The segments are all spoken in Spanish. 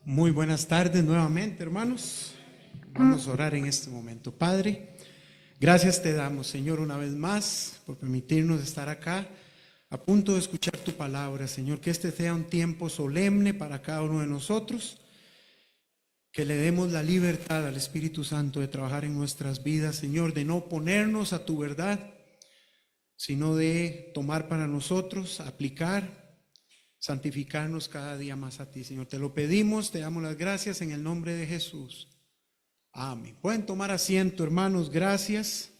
Muy buenas tardes nuevamente, hermanos. Vamos a orar en este momento. Padre, gracias te damos, Señor, una vez más por permitirnos estar acá a punto de escuchar tu palabra, Señor. Que este sea un tiempo solemne para cada uno de nosotros, que le demos la libertad al Espíritu Santo de trabajar en nuestras vidas, Señor, de no oponernos a tu verdad, sino de tomar para nosotros, aplicar, santificarnos cada día más a ti, Señor. Te lo pedimos, te damos las gracias en el nombre de Jesús. Amén. Pueden tomar asiento, hermanos, gracias.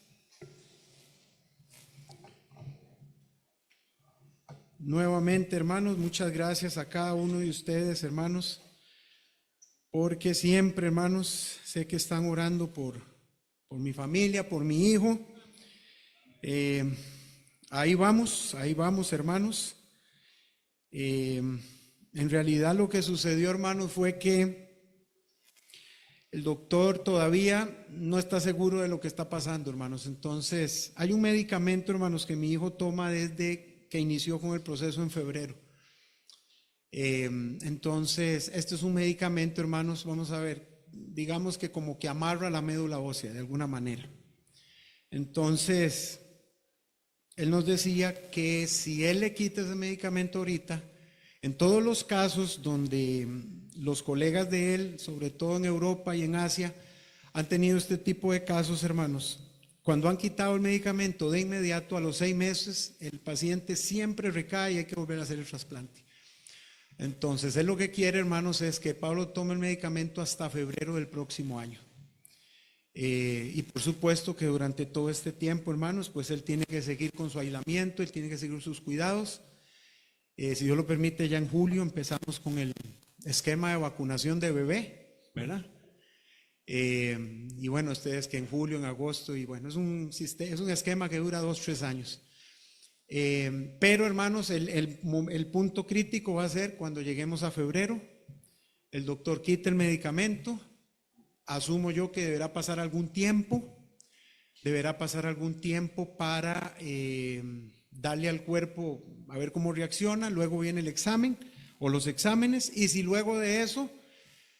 Nuevamente, hermanos, muchas gracias a cada uno de ustedes, hermanos, porque siempre, hermanos, sé que están orando por mi familia, por mi hijo. Ahí vamos, hermanos. En realidad lo que sucedió, hermanos, fue que el doctor todavía no está seguro de lo que está pasando, hermanos. Entonces, hay un medicamento, hermanos, que mi hijo toma desde que inició con el proceso en febrero. Entonces, este es un medicamento, hermanos, vamos a ver, digamos que como que amarra la médula ósea de alguna manera. Entonces, él nos decía que si él le quita ese medicamento ahorita, en todos los casos donde los colegas de él, sobre todo en Europa y en Asia, han tenido este tipo de casos, hermanos, cuando han quitado el medicamento de inmediato, a los 6 meses, el paciente siempre recae y hay que volver a hacer el trasplante. Entonces, él lo que quiere, hermanos, es que Pablo tome el medicamento hasta febrero del próximo año. Y por supuesto que durante todo este tiempo, hermanos, pues él tiene que seguir con su aislamiento, él tiene que seguir sus cuidados. Si Dios lo permite, ya en julio empezamos con el esquema de vacunación de bebé, ¿verdad? Y bueno, ustedes que en julio, en agosto, y bueno, es un esquema que dura 2-3 años. Pero hermanos, el punto crítico va a ser cuando lleguemos a febrero, el doctor quita el medicamento. Asumo yo que deberá pasar algún tiempo para darle al cuerpo a ver cómo reacciona. Luego viene el examen o los exámenes, y si luego de eso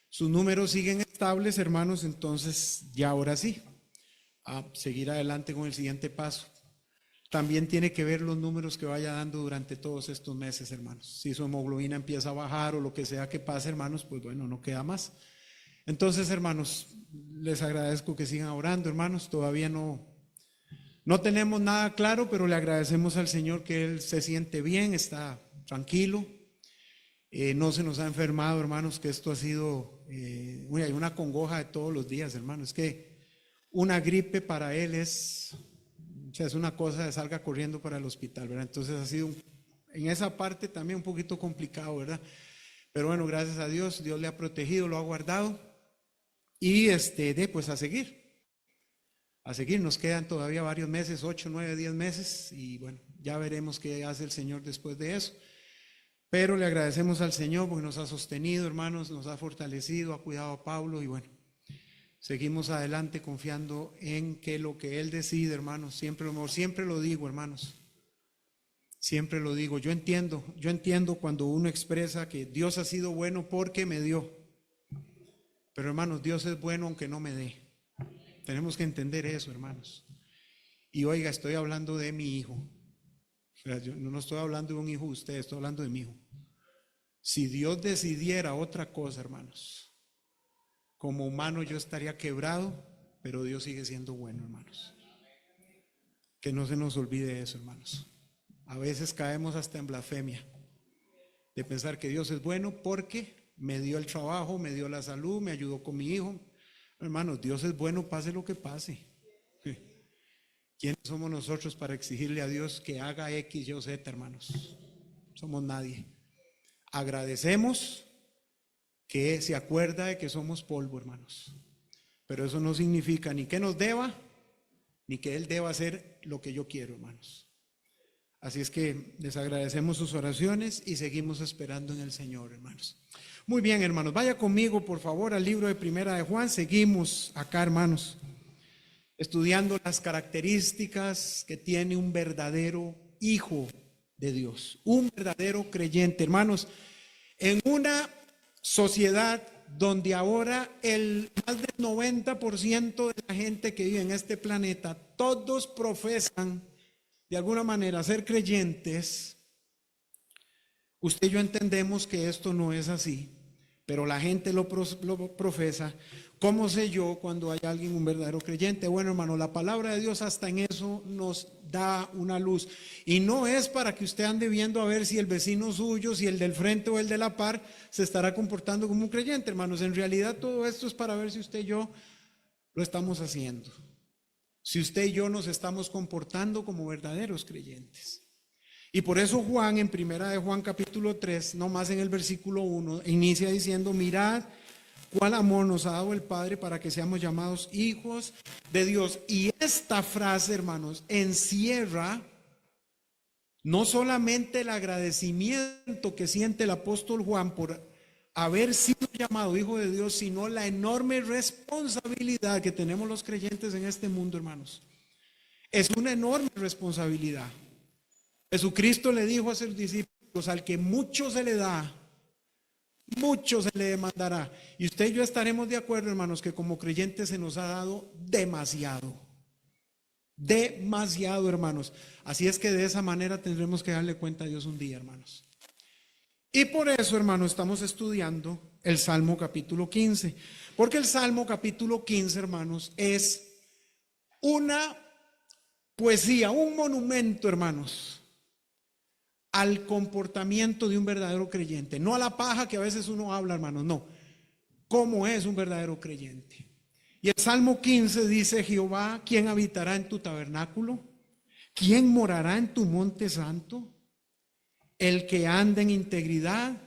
sus números siguen estables, hermanos, entonces ya ahora sí, a seguir adelante con el siguiente paso. También tiene que ver los números que vaya dando durante todos estos meses, hermanos. Si su hemoglobina empieza a bajar o lo que sea que pase, hermanos, pues bueno, no queda más. Entonces, hermanos, les agradezco que sigan orando, hermanos. Todavía no tenemos nada claro, pero le agradecemos al Señor que Él se siente bien, está tranquilo. No se nos ha enfermado, hermanos, que esto ha sido hay una congoja de todos los días, hermanos. Es que una gripe para Él es una cosa de salga corriendo para el hospital, ¿verdad? Entonces ha sido en esa parte también un poquito complicado, ¿verdad? Pero bueno, gracias a Dios, Dios le ha protegido, lo ha guardado. Y pues a seguir, nos quedan todavía varios meses, 8, 9, 10 meses, y bueno, ya veremos qué hace el Señor después de eso. Pero le agradecemos al Señor porque nos ha sostenido, hermanos, nos ha fortalecido, ha cuidado a Pablo, y bueno, seguimos adelante confiando en que lo que Él decide, hermanos, siempre lo digo, hermanos, siempre lo digo. Yo entiendo cuando uno expresa que Dios ha sido bueno porque me dio. Pero hermanos, Dios es bueno aunque no me dé. Tenemos que entender eso, hermanos. Y oiga, estoy hablando de mi hijo. Yo no estoy hablando de un hijo de ustedes, estoy hablando de mi hijo. Si Dios decidiera otra cosa, hermanos, como humano yo estaría quebrado, pero Dios sigue siendo bueno, hermanos. Que no se nos olvide eso, hermanos. A veces caemos hasta en blasfemia de pensar que Dios es bueno porque me dio el trabajo, me dio la salud, me ayudó con mi hijo. Hermanos, Dios es bueno, pase lo que pase. ¿Quiénes somos nosotros para exigirle a Dios que haga X, Y o Z, hermanos? Somos nadie. Agradecemos que se acuerda de que somos polvo, hermanos. Pero eso no significa ni que nos deba, ni que Él deba hacer lo que yo quiero, hermanos. Así es que les agradecemos sus oraciones y seguimos esperando en el Señor, hermanos. Muy bien, hermanos, vaya conmigo por favor al libro de Primera de Juan. Seguimos acá, hermanos, estudiando las características que tiene un verdadero hijo de Dios, un verdadero creyente. Hermanos, en una sociedad donde ahora más del 90% de la gente que vive en este planeta, todos profesan de alguna manera ser creyentes, usted y yo entendemos que esto no es así, pero la gente lo profesa. ¿Cómo sé yo cuando hay alguien un verdadero creyente? Bueno, hermano, la palabra de Dios hasta en eso nos da una luz. Y no es para que usted ande viendo a ver si el vecino suyo, si el del frente o el de la par se estará comportando como un creyente, hermanos. En realidad todo esto es para ver si usted y yo lo estamos haciendo. Si usted y yo nos estamos comportando como verdaderos creyentes. Y por eso Juan, en primera de Juan capítulo 3, no más en el versículo 1, inicia diciendo: mirad cuál amor nos ha dado el Padre para que seamos llamados hijos de Dios. Y esta frase, hermanos, encierra no solamente el agradecimiento que siente el apóstol Juan por haber sido llamado hijo de Dios, sino la enorme responsabilidad que tenemos los creyentes en este mundo, hermanos. Es una enorme responsabilidad. Jesucristo le dijo a sus discípulos: al que mucho se le da, mucho se le demandará. Y usted y yo estaremos de acuerdo, hermanos, que como creyentes se nos ha dado demasiado. Demasiado, hermanos. Así es que de esa manera tendremos que darle cuenta a Dios un día, hermanos. Y por eso, hermanos, estamos estudiando el Salmo capítulo 15. Porque el Salmo capítulo 15, hermanos, es una poesía, un monumento, hermanos, al comportamiento de un verdadero creyente. No a la paja que a veces uno habla, hermanos, no. ¿Cómo es un verdadero creyente? Y el Salmo 15 dice: Jehová, ¿quién habitará en tu tabernáculo? ¿Quién morará en tu monte santo? El que anda en integridad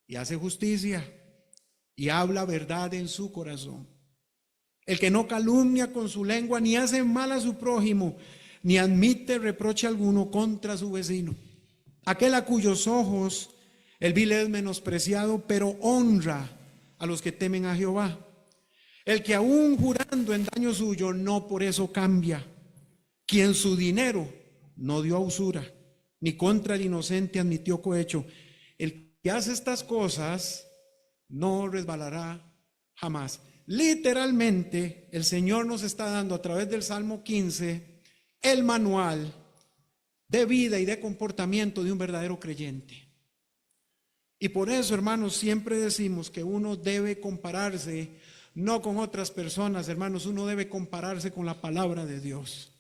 y hace justicia y habla verdad en su corazón. El que no calumnia con su lengua, ni hace mal a su prójimo, ni admite reproche alguno contra su vecino. Aquel a cuyos ojos el vil es menospreciado, pero honra a los que temen a Jehová. El que aún jurando en daño suyo, no por eso cambia. Quien su dinero no dio a usura, ni contra el inocente admitió cohecho. El que hace estas cosas no resbalará jamás. Literalmente, el Señor nos está dando a través del Salmo 15 el manual de vida y de comportamiento de un verdadero creyente. Y por eso, hermanos, siempre decimos que uno debe compararse no con otras personas, hermanos, uno debe compararse con la palabra de Dios.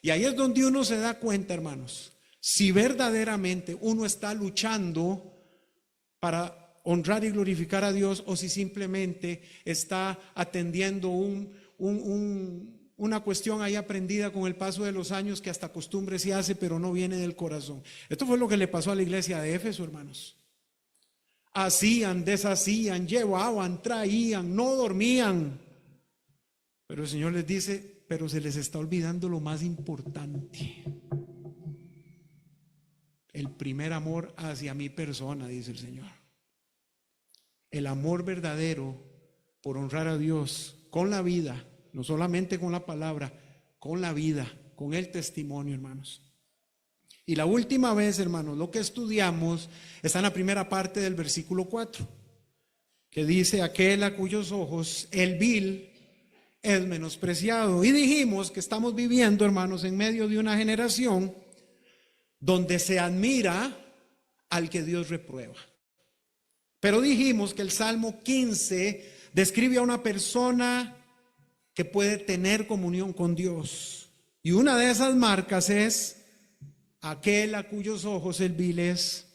Y ahí es donde uno se da cuenta, hermanos, si verdaderamente uno está luchando para honrar y glorificar a Dios, o si simplemente está atendiendo una cuestión ahí aprendida con el paso de los años, que hasta costumbre se hace, pero no viene del corazón. Esto fue lo que le pasó a la iglesia de Éfeso, hermanos. Hacían, deshacían, llevaban, traían, no dormían. Pero el Señor les dice: pero se les está olvidando lo más importante. El primer amor hacia mi persona, dice el Señor. El amor verdadero por honrar a Dios con la vida, no solamente con la palabra, con la vida, con el testimonio, hermanos. Y la última vez, hermanos, lo que estudiamos está en la primera parte del versículo 4, que dice: aquel a cuyos ojos el vil es menospreciado. Y dijimos que estamos viviendo, hermanos, en medio de una generación donde se admira al que Dios reprueba. Pero dijimos que el Salmo 15 describe a una persona que puede tener comunión con Dios. Y una de esas marcas es: aquel a cuyos ojos el vil es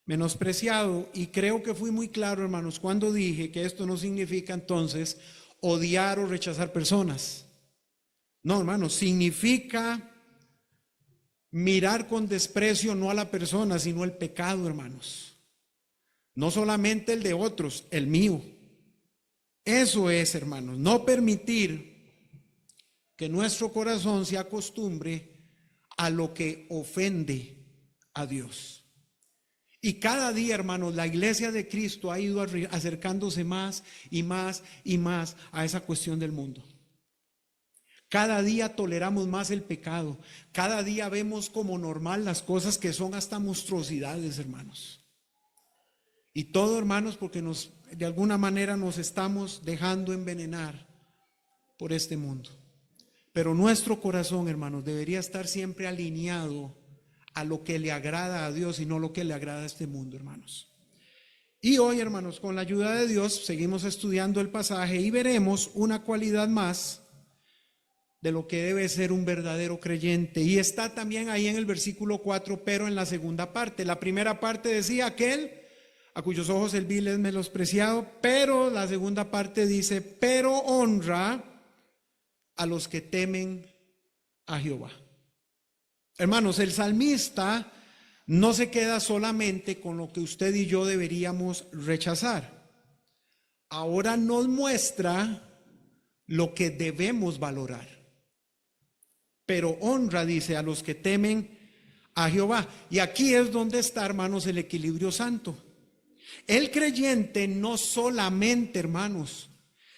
menospreciado. Y creo que fui muy claro, hermanos, cuando dije que esto no significa entonces odiar o rechazar personas. No, hermanos, significa mirar con desprecio no a la persona, sino el pecado, hermanos. No solamente el de otros, el mío. Eso es, hermanos, no permitir que nuestro corazón se acostumbre a lo que ofende a Dios. Y cada día, hermanos, la iglesia de Cristo ha ido acercándose más y más y más a esa cuestión del mundo. Cada día toleramos más el pecado. Cada día vemos como normal las cosas que son hasta monstruosidades, hermanos. Y todo, hermanos, porque de alguna manera nos estamos dejando envenenar por este mundo. Pero nuestro corazón, hermanos, debería estar siempre alineado a lo que le agrada a Dios y no lo que le agrada a este mundo, hermanos. Y hoy, hermanos, con la ayuda de Dios, seguimos estudiando el pasaje y veremos una cualidad más de lo que debe ser un verdadero creyente. Y está también ahí en el versículo 4, pero en la segunda parte. La primera parte decía: aquel a cuyos ojos el vil es menospreciado, pero la segunda parte dice: pero honra a los que temen a Jehová. Hermanos, el salmista no se queda solamente con lo que usted y yo deberíamos rechazar. Ahora nos muestra lo que debemos valorar. Pero honra, dice, a los que temen a Jehová. Y aquí es donde está, hermanos, el equilibrio santo. El creyente no solamente, hermanos,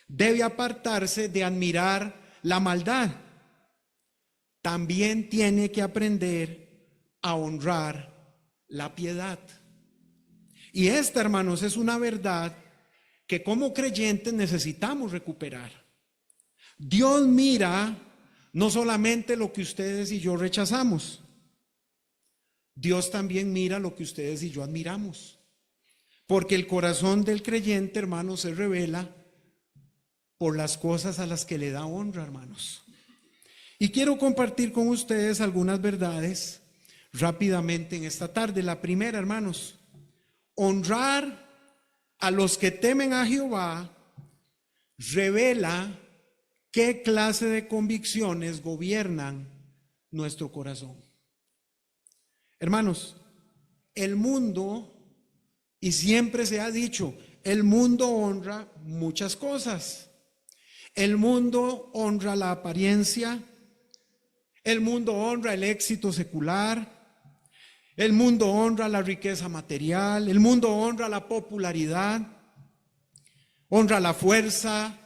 debe apartarse de admirar la maldad, también tiene que aprender a honrar la piedad. Y esta, hermanos, es una verdad que como creyentes necesitamos recuperar. Dios mira no solamente lo que ustedes y yo rechazamos, Dios también mira lo que ustedes y yo admiramos. Porque el corazón del creyente, hermanos, se revela por las cosas a las que le da honra, hermanos. Y quiero compartir con ustedes algunas verdades rápidamente en esta tarde. La primera, hermanos: honrar a los que temen a Jehová revela qué clase de convicciones gobiernan nuestro corazón. Hermanos, el mundo, y siempre se ha dicho, el mundo honra muchas cosas. El mundo honra la apariencia, el mundo honra el éxito secular, el mundo honra la riqueza material, el mundo honra la popularidad, honra la fuerza,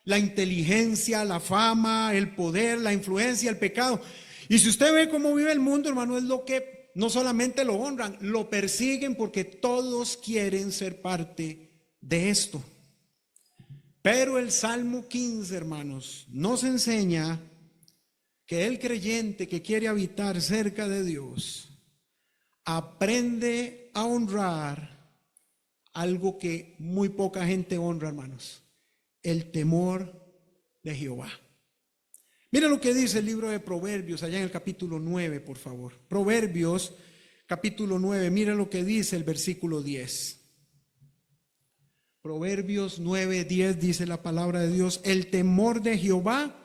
la inteligencia, la fama, el poder, la influencia, el pecado. Y si usted ve cómo vive el mundo, hermano, es lo que no solamente lo honran, lo persiguen, porque todos quieren ser parte de esto. Pero el Salmo 15, hermanos, nos enseña que el creyente que quiere habitar cerca de Dios aprende a honrar algo que muy poca gente honra, hermanos: el temor de Jehová. Mira lo que dice el libro de Proverbios, allá en el capítulo 9, por favor. Proverbios, capítulo 9, mira lo que dice el versículo 10. Proverbios 9:10 dice la palabra de Dios: el temor de Jehová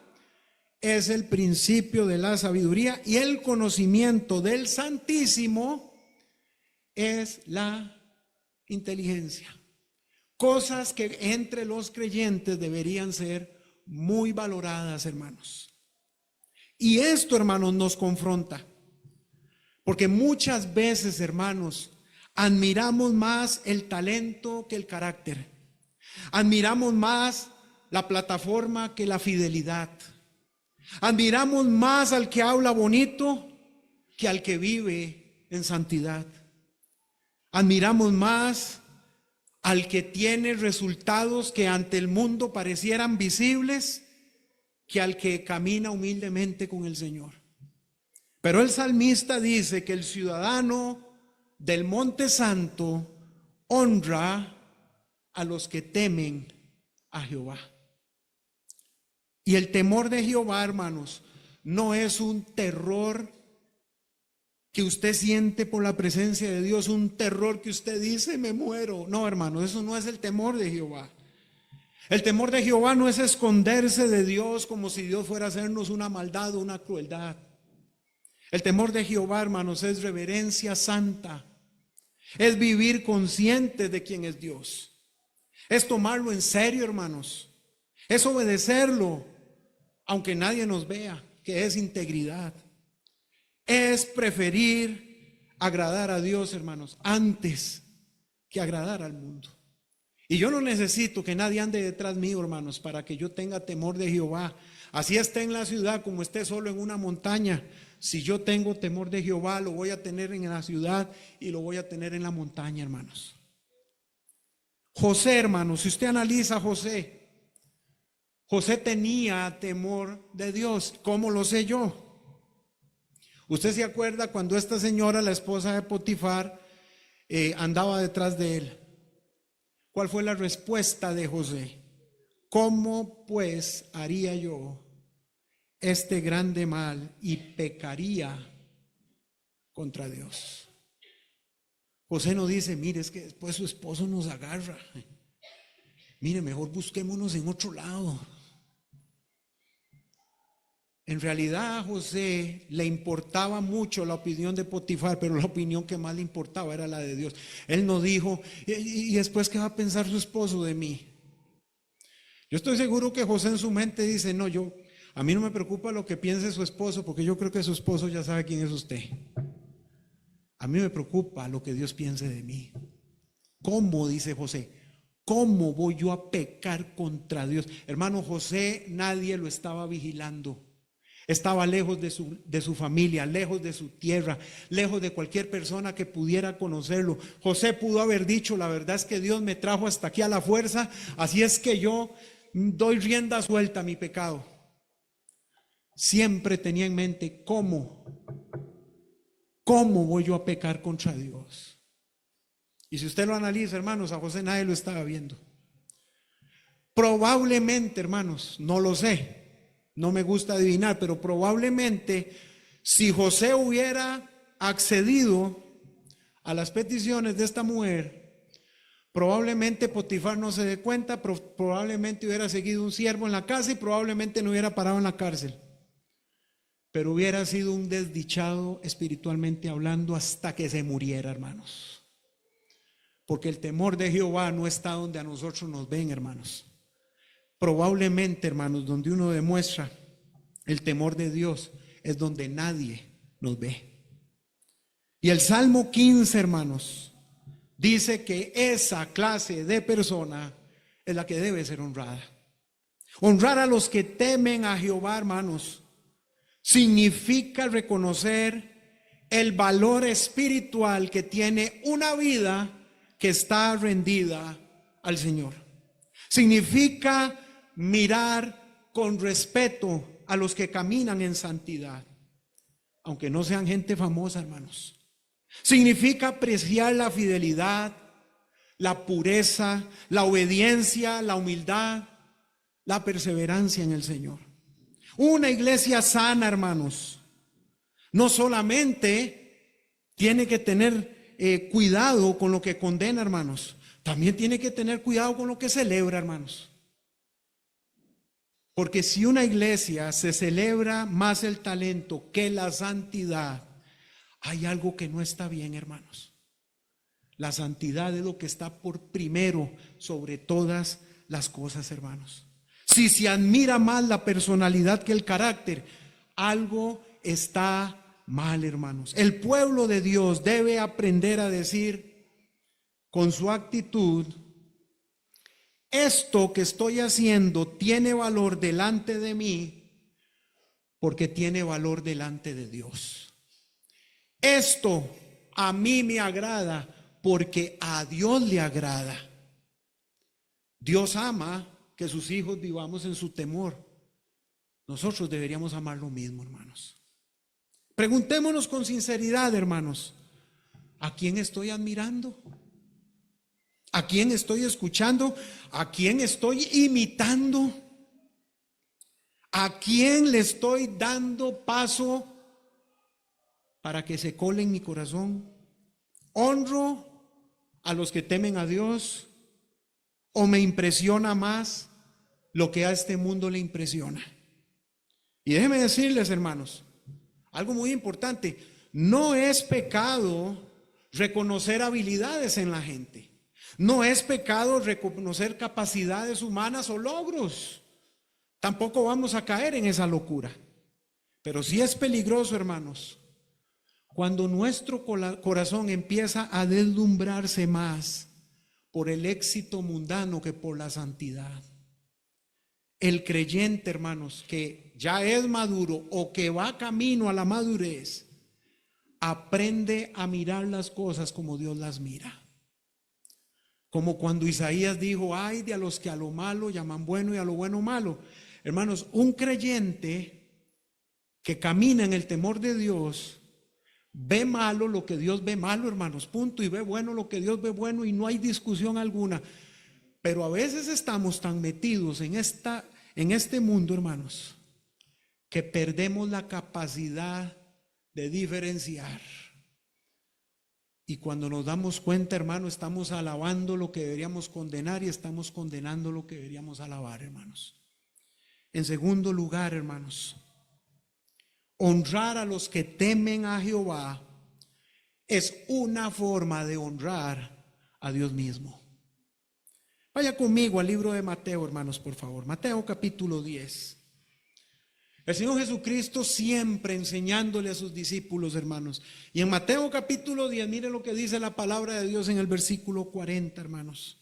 es el principio de la sabiduría, y el conocimiento del Santísimo es la inteligencia. Cosas que entre los creyentes deberían ser muy valoradas, hermanos. Y esto, hermanos, nos confronta, porque muchas veces, hermanos, admiramos más el talento que el carácter. Admiramos más la plataforma que la fidelidad. Admiramos más al que habla bonito que al que vive en santidad. Admiramos más al que tiene resultados que ante el mundo parecieran visibles que al que camina humildemente con el Señor. Pero el salmista dice que el ciudadano del Monte Santo honra a los que temen a Jehová. Y el temor de Jehová, hermanos, no es un terror que usted siente por la presencia de Dios, un terror que usted dice: me muero. No, hermanos, eso no es el temor de Jehová. El temor de Jehová no es esconderse de Dios como si Dios fuera a hacernos una maldad o una crueldad. El temor de Jehová, hermanos, es reverencia santa. Es vivir consciente de quién es Dios. Es tomarlo en serio, hermanos. Es obedecerlo, aunque nadie nos vea, que es integridad. Es preferir agradar a Dios, hermanos, antes que agradar al mundo. Y yo no necesito que nadie ande detrás mío, hermanos, para que yo tenga temor de Jehová. Así esté en la ciudad como esté solo en una montaña. Si yo tengo temor de Jehová, lo voy a tener en la ciudad y lo voy a tener en la montaña, hermanos. José, hermanos, si usted analiza a José, José tenía temor de Dios. ¿Cómo lo sé yo? Usted se acuerda cuando esta señora, la esposa de Potifar, andaba detrás de él. ¿Cuál fue la respuesta de José? ¿Cómo pues haría yo este grande mal y pecaría contra Dios? José no dice, mire, es que después su esposo nos agarra. Mire, mejor busquémonos en otro lado. En realidad a José le importaba mucho la opinión de Potifar, pero la opinión que más le importaba era la de Dios. Él no dijo, ¿y después qué va a pensar su esposo de mí? Yo estoy seguro que José en su mente dice, no, a mí no me preocupa lo que piense su esposo, porque yo creo que su esposo ya sabe quién es usted. A mí me preocupa lo que Dios piense de mí. ¿Cómo? Dice José. ¿Cómo voy yo a pecar contra Dios? Hermano, José, nadie lo estaba vigilando. Estaba lejos de su familia, lejos de su tierra, lejos de cualquier persona que pudiera conocerlo. José pudo haber dicho, la verdad es que Dios me trajo hasta aquí a la fuerza, así es que yo doy rienda suelta a mi pecado. Siempre tenía en mente, ¿cómo voy yo a pecar contra Dios? Y si usted lo analiza, hermanos, a José nadie lo estaba viendo. Probablemente, hermanos, no lo sé, no me gusta adivinar, pero probablemente si José hubiera accedido a las peticiones de esta mujer, probablemente Potifar no se dé cuenta, probablemente hubiera seguido un siervo en la casa y probablemente no hubiera parado en la cárcel. Pero hubiera sido un desdichado espiritualmente hablando hasta que se muriera, hermanos. Porque el temor de Jehová no está donde a nosotros nos ven, hermanos. Probablemente, hermanos, donde uno demuestra el temor de Dios es donde nadie nos ve. Y el Salmo 15, hermanos, dice que esa clase de persona es la que debe ser honrada. Honrar a los que temen a Jehová, hermanos, significa reconocer el valor espiritual que tiene una vida que está rendida al Señor. Significa mirar con respeto a los que caminan en santidad, aunque no sean gente famosa, hermanos. Significa apreciar la fidelidad, la pureza, la obediencia, la humildad, la perseverancia en el Señor. Una iglesia sana, hermanos, no solamente tiene que tener cuidado con lo que condena, hermanos, también tiene que tener cuidado con lo que celebra, hermanos. Porque si una iglesia se celebra más el talento que la santidad, hay algo que no está bien, hermanos. La santidad es lo que está por primero sobre todas las cosas, hermanos. Si se admira más la personalidad que el carácter, algo está mal, hermanos. El pueblo de Dios debe aprender a decir con su actitud: esto que estoy haciendo tiene valor delante de mí porque tiene valor delante de Dios. Esto a mí me agrada porque a Dios le agrada. Dios ama que sus hijos vivamos en su temor. Nosotros deberíamos amar lo mismo, hermanos. Preguntémonos con sinceridad, hermanos, ¿a quién estoy admirando? ¿A quién estoy escuchando? ¿A quién estoy imitando? ¿A quién le estoy dando paso para que se cole en mi corazón? ¿Honro a los que temen a Dios o me impresiona más lo que a este mundo le impresiona? Y déjenme decirles, hermanos, algo muy importante: no es pecado reconocer habilidades en la gente. No es pecado reconocer capacidades humanas o logros. Tampoco vamos a caer en esa locura. Pero sí es peligroso, hermanos, cuando nuestro corazón empieza a deslumbrarse más por el éxito mundano que por la santidad. El creyente, hermanos, que ya es maduro o que va camino a la madurez, aprende a mirar las cosas como Dios las mira. Como cuando Isaías dijo, ay de a los que a lo malo llaman bueno y a lo bueno malo. Hermanos, un creyente que camina en el temor de Dios ve malo lo que Dios ve malo, hermanos, punto, y ve bueno lo que Dios ve bueno, y no hay discusión alguna. Pero a veces estamos tan metidos en este mundo, hermanos, que perdemos la capacidad de diferenciar. Y cuando nos damos cuenta, hermano, estamos alabando lo que deberíamos condenar y estamos condenando lo que deberíamos alabar, hermanos. En segundo lugar, hermanos, honrar a los que temen a Jehová es una forma de honrar a Dios mismo. Vaya conmigo al libro de Mateo, hermanos, por favor. Mateo capítulo 10. El Señor Jesucristo siempre enseñándole a sus discípulos, hermanos. Y en Mateo capítulo 10, mire lo que dice la palabra de Dios en el versículo 40, hermanos.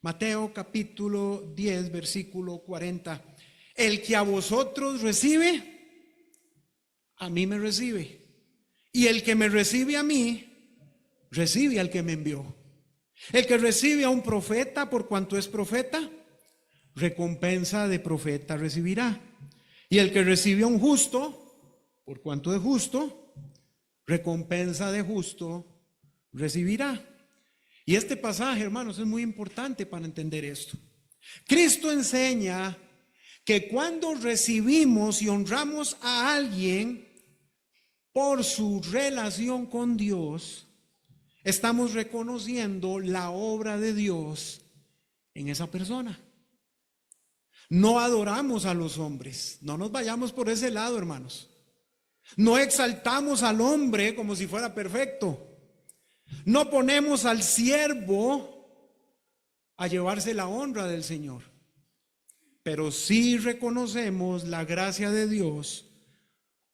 Mateo capítulo 10, versículo 40. El que a vosotros recibe, a mí me recibe. Y el que me recibe a mí, recibe al que me envió. El que recibe a un profeta por cuanto es profeta, recompensa de profeta recibirá. Y el que recibe a un justo, por cuanto es justo, recompensa de justo recibirá. Y este pasaje, hermanos, es muy importante para entender esto. Cristo enseña que cuando recibimos y honramos a alguien por su relación con Dios, estamos reconociendo la obra de Dios en esa persona. No adoramos a los hombres, no nos vayamos por ese lado, hermanos. No exaltamos al hombre como si fuera perfecto. No ponemos al siervo a llevarse la honra del Señor. Pero sí reconocemos la gracia de Dios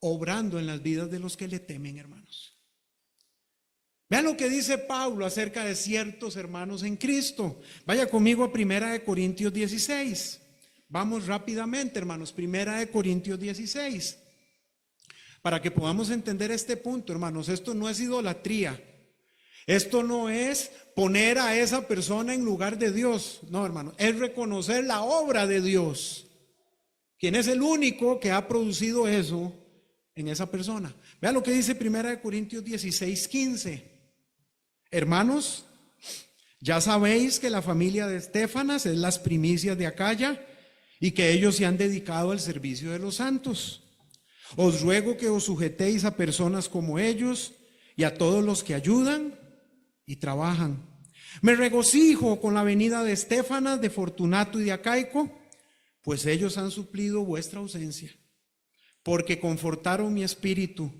obrando en las vidas de los que le temen, hermanos. Vean lo que dice Pablo acerca de ciertos hermanos en Cristo. Vaya conmigo a 1 Corintios 16. Vamos rápidamente, hermanos. 1 Corintios 16. Para que podamos entender este punto, hermanos. Esto no es idolatría. Esto no es poner a esa persona en lugar de Dios. No, hermano. Es reconocer la obra de Dios. ¿Quién es el único que ha producido eso en esa persona? Vean lo que dice 1 Corintios 16, 15. Hermanos, ya sabéis que la familia de Estéfanas es las primicias de Acaya y que ellos se han dedicado al servicio de los santos. Os ruego que os sujetéis a personas como ellos y a todos los que ayudan y trabajan. Me regocijo con la venida de Estéfanas, de Fortunato y de Acaico, pues ellos han suplido vuestra ausencia, porque confortaron mi espíritu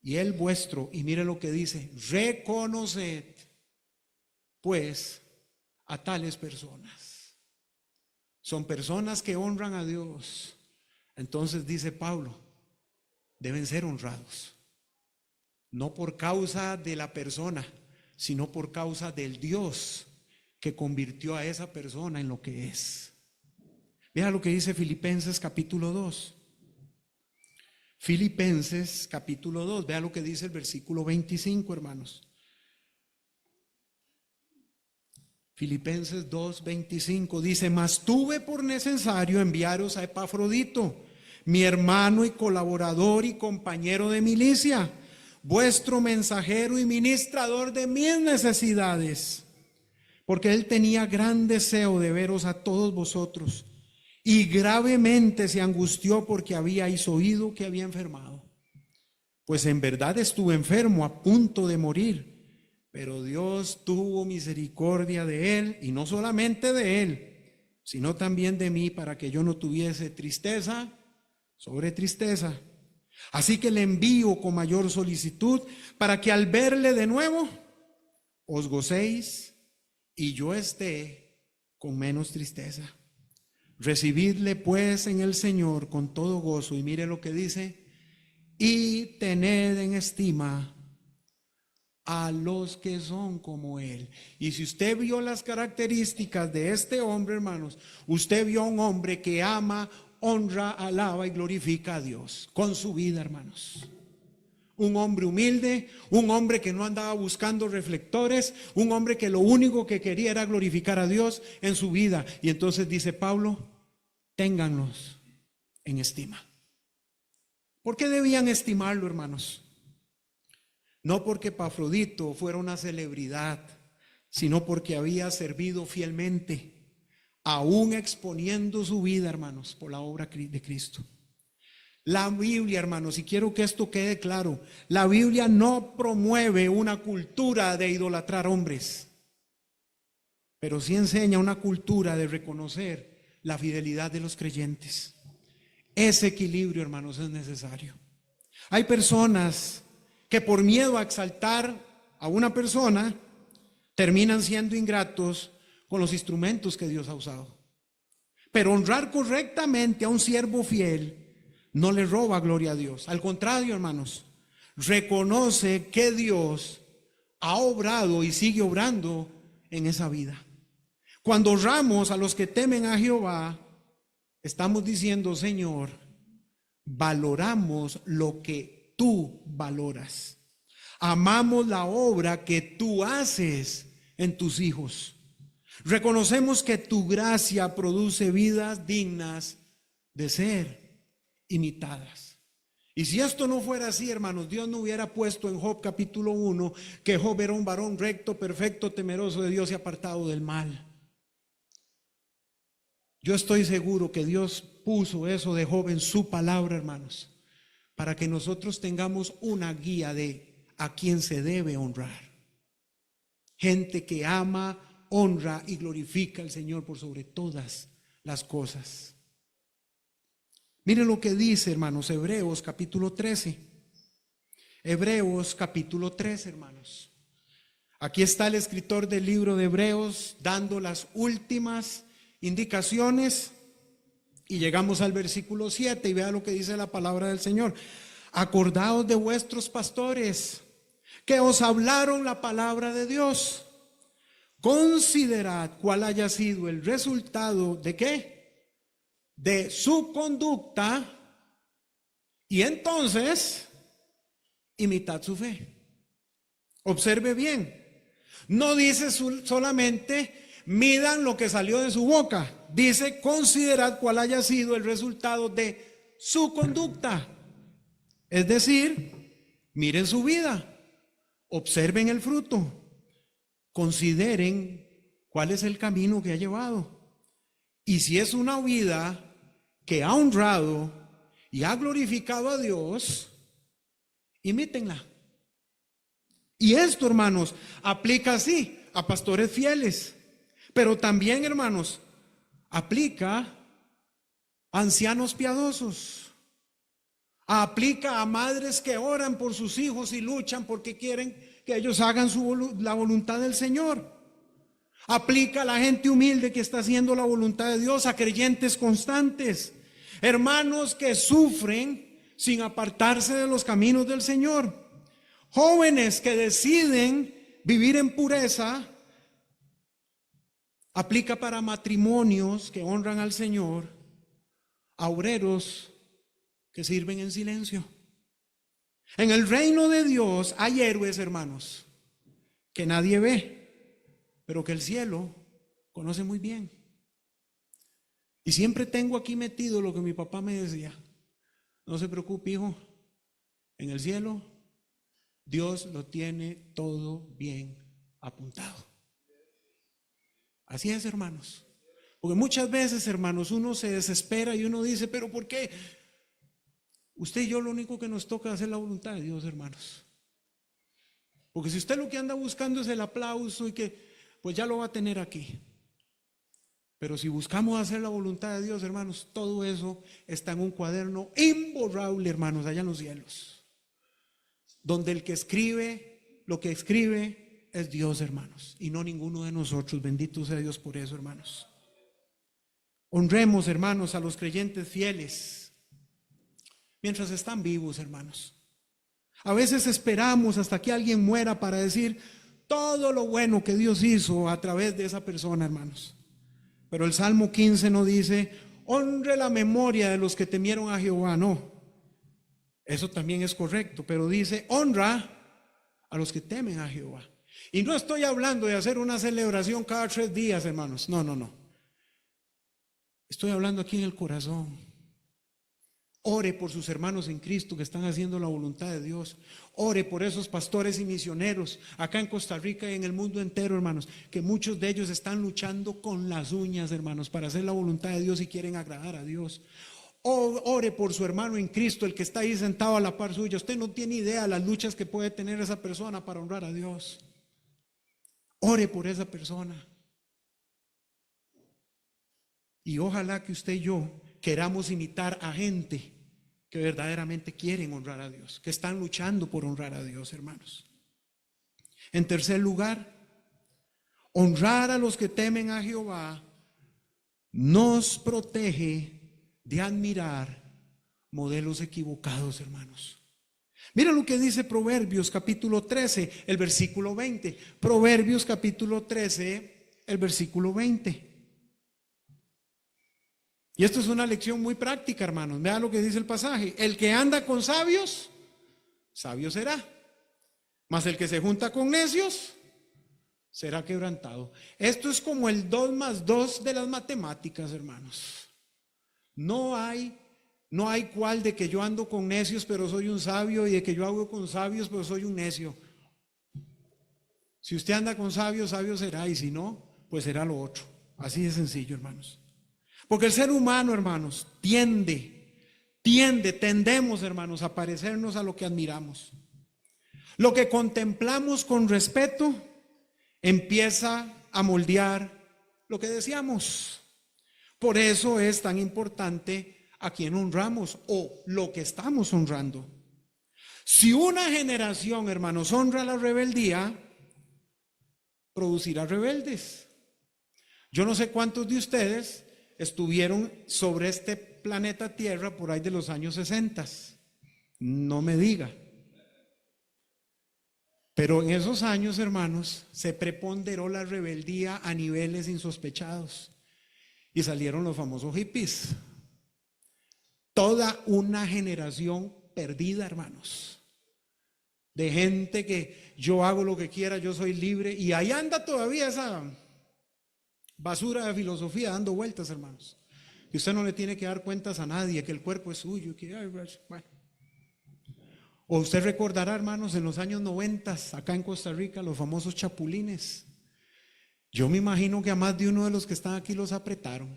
y el vuestro. Y mire lo que dice: reconoced pues a tales personas. Son personas que honran a Dios. Entonces dice Pablo, deben ser honrados, no por causa de la persona, sino por causa del Dios que convirtió a esa persona en lo que es. Vea lo que dice Filipenses capítulo 2. Filipenses capítulo 2, vea lo que dice el versículo 25, hermanos. Filipenses 2, 25 dice: mas tuve por necesario enviaros a Epafrodito, mi hermano y colaborador y compañero de milicia, vuestro mensajero y ministrador de mis necesidades, porque él tenía gran deseo de veros a todos vosotros, y gravemente se angustió porque habíais oído que había enfermado. Pues en verdad estuve enfermo, a punto de morir, pero Dios tuvo misericordia de él, y no solamente de él, sino también de mí, para que yo no tuviese tristeza sobre tristeza. Así que le envío con mayor solicitud, para que al verle de nuevo os gocéis y yo esté con menos tristeza. Recibidle pues en el Señor con todo gozo. Y mire lo que dice: y tened en estima a los que son como él. Y si usted vio las características de este hombre, hermanos, usted vio a un hombre que ama, honra, alaba y glorifica a Dios con su vida, hermanos. un hombre humilde, un hombre que no andaba buscando reflectores, un hombre que lo único que quería era glorificar a Dios en su vida. Y entonces dice Pablo, ténganlos en estima. ¿Por qué debían estimarlo, hermanos? No porque Epafrodito fuera una celebridad, sino porque había servido fielmente, aún exponiendo su vida, hermanos, por la obra de Cristo. La Biblia, hermanos, y quiero que esto quede claro, la Biblia no promueve una cultura de idolatrar hombres, pero sí enseña una cultura de reconocer la fidelidad de los creyentes. Ese equilibrio, hermanos, es necesario. Hay personas que por miedo a exaltar a una persona terminan siendo ingratos con los instrumentos que Dios ha usado. Pero honrar correctamente a un siervo fiel no le roba gloria a Dios. Al contrario, hermanos, reconoce que Dios ha obrado y sigue obrando en esa vida. Cuando honramos a los que temen a Jehová, estamos diciendo, Señor, valoramos lo que tú valoras. Amamos la obra que tú haces en tus hijos. Reconocemos que tu gracia produce vidas dignas de ser imitadas. Y si esto no fuera así, hermanos, Dios no hubiera puesto en Job capítulo 1 que Job era un varón recto, perfecto, temeroso de Dios y apartado del mal. Yo estoy seguro que Dios puso eso de Job en su palabra, hermanos, para que nosotros tengamos una guía de a quién se debe honrar. Gente que ama, honra y glorifica al Señor por sobre todas las cosas. Miren lo que dice, hermanos, Hebreos capítulo 13. Hebreos capítulo 13, hermanos. Aquí está el escritor del libro de Hebreos dando las últimas indicaciones y llegamos al versículo 7 y vea lo que dice la palabra del Señor. Acordaos de vuestros pastores que os hablaron la palabra de Dios. Considerad cuál haya sido el resultado de ¿qué? De su conducta, y entonces imitad su fe. Observe bien, no dice solamente midan lo que salió de su boca, dice considerad cuál haya sido el resultado de su conducta. Es decir, miren su vida, observen el fruto, consideren cuál es el camino que ha llevado. Y si es una vida que ha honrado y ha glorificado a Dios, imítenla. Y esto, hermanos, aplica así a pastores fieles, pero también, hermanos, aplica a ancianos piadosos, aplica a madres que oran por sus hijos y luchan porque quieren que ellos hagan la voluntad del Señor. Aplica a la gente humilde que está haciendo la voluntad de Dios, a creyentes constantes, hermanos que sufren sin apartarse de los caminos del Señor, jóvenes que deciden vivir en pureza. Aplica para matrimonios que honran al Señor, a obreros que sirven en silencio. En el reino de Dios hay héroes, hermanos, que nadie ve, pero que el cielo conoce muy bien. Y siempre tengo aquí metido lo que mi papá me decía: no se preocupe, hijo, en el cielo Dios lo tiene todo bien apuntado. Así es, hermanos. Porque muchas veces, hermanos, uno se desespera y uno dice, pero ¿por qué? Usted y yo lo único que nos toca es hacer la voluntad de Dios, hermanos. Porque si usted lo que anda buscando es el aplauso y que, pues ya lo va a tener aquí. Pero si buscamos hacer la voluntad de Dios, hermanos, todo eso está en un cuaderno imborrable, hermanos, allá en los cielos, donde el que escribe, lo que escribe es Dios, hermanos, y no ninguno de nosotros. Bendito sea Dios por eso, hermanos. Honremos, hermanos, a los creyentes fieles mientras están vivos, hermanos. A veces esperamos hasta que alguien muera para decir todo lo bueno que Dios hizo a través de esa persona, hermanos. Pero el Salmo 15 no dice honre la memoria de los que temieron a Jehová, no. Eso también es correcto, pero dice, honra a los que temen a Jehová. Y no estoy hablando de hacer una celebración cada 3 días, hermanos. No, no, no. Estoy hablando aquí en el corazón. Ore por sus hermanos en Cristo que están haciendo la voluntad de Dios. Ore por esos pastores y misioneros acá en Costa Rica y en el mundo entero, hermanos, que muchos de ellos están luchando con las uñas, hermanos, para hacer la voluntad de Dios y quieren agradar a Dios. Ore por su hermano en Cristo, el que está ahí sentado a la par suya. Usted no tiene idea de las luchas que puede tener esa persona para honrar a Dios. Ore por esa persona. Y ojalá que usted y yo queramos imitar a gente que verdaderamente quieren honrar a Dios, que están luchando por honrar a Dios, hermanos. En tercer lugar, honrar a los que temen a Jehová nos protege de admirar modelos equivocados, hermanos. Mira lo que dice Proverbios capítulo 13, el versículo 20. Proverbios capítulo 13, el versículo 20. Y esto es una lección muy práctica, hermanos. Vea lo que dice el pasaje. El que anda con sabios, sabio será. Mas el que se junta con necios, será quebrantado. Esto es como el 2 más 2 de las matemáticas, hermanos. No hay cual de que yo ando con necios pero soy un sabio, y de que yo hago con sabios pero soy un necio. Si usted anda con sabios, sabio será, y si no, pues será lo otro. Así de sencillo, hermanos. Porque el ser humano, hermanos, tendemos, hermanos, a parecernos a lo que admiramos. Lo que contemplamos con respeto empieza a moldear lo que deseamos. Por eso es tan importante a quien honramos o lo que estamos honrando. Si una generación, hermanos, honra la rebeldía, producirá rebeldes. Yo no sé cuántos de ustedes estuvieron sobre este planeta Tierra por ahí de los años 60. No me diga. Pero en esos años, hermanos, se preponderó la rebeldía a niveles insospechados. Y salieron los famosos hippies. Toda una generación perdida, hermanos. De gente que yo hago lo que quiera, yo soy libre. Y ahí anda todavía esa basura de filosofía dando vueltas, hermanos. Y usted no le tiene que dar cuentas a nadie, que el cuerpo es suyo. Bueno. O usted recordará, hermanos, en los años 90, acá en Costa Rica, los famosos chapulines. Yo me imagino que a más de uno de los que están aquí los apretaron.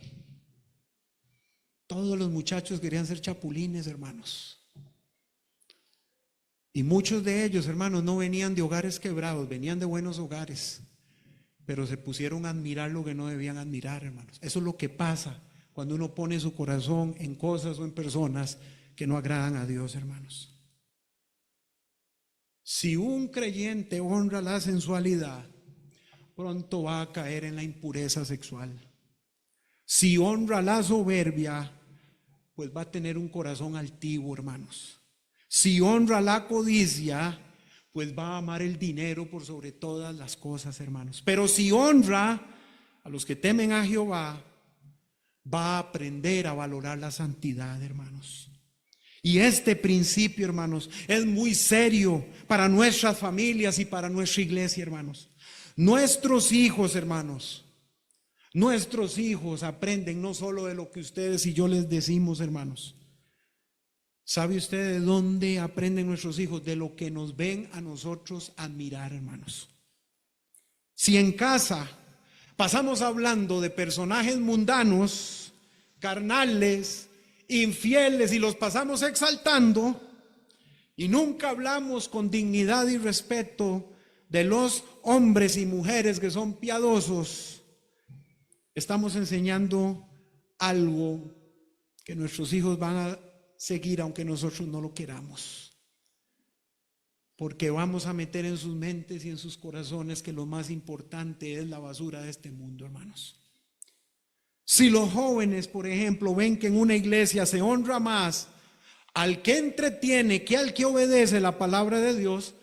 Todos los muchachos querían ser chapulines, hermanos. Y muchos de ellos, hermanos, no venían de hogares quebrados, venían de buenos hogares. Pero se pusieron a admirar lo que no debían admirar, hermanos. Eso es lo que pasa cuando uno pone su corazón en cosas o en personas que no agradan a Dios, hermanos. Si un creyente honra la sensualidad, pronto va a caer en la impureza sexual. Si honra la soberbia, pues va a tener un corazón altivo, hermanos. Si honra la codicia, pues va a amar el dinero por sobre todas las cosas, hermanos. Pero si honra a los que temen a Jehová, va a aprender a valorar la santidad, hermanos. Y este principio, hermanos, es muy serio para nuestras familias y para nuestra iglesia, hermanos. Nuestros hijos, hermanos, nuestros hijos aprenden no solo de lo que ustedes y yo les decimos, hermanos. ¿Sabe usted de dónde aprenden nuestros hijos? De lo que nos ven a nosotros admirar, hermanos. Si en casa pasamos hablando de personajes mundanos, carnales, infieles, y los pasamos exaltando, y nunca hablamos con dignidad y respeto de los hombres y mujeres que son piadosos, estamos enseñando algo que nuestros hijos van a seguir aunque nosotros no lo queramos, porque vamos a meter en sus mentes y en sus corazones que lo más importante es la basura de este mundo, hermanos. Si los jóvenes, por ejemplo, ven que en una iglesia se honra más al que entretiene que al que obedece la palabra de Dios,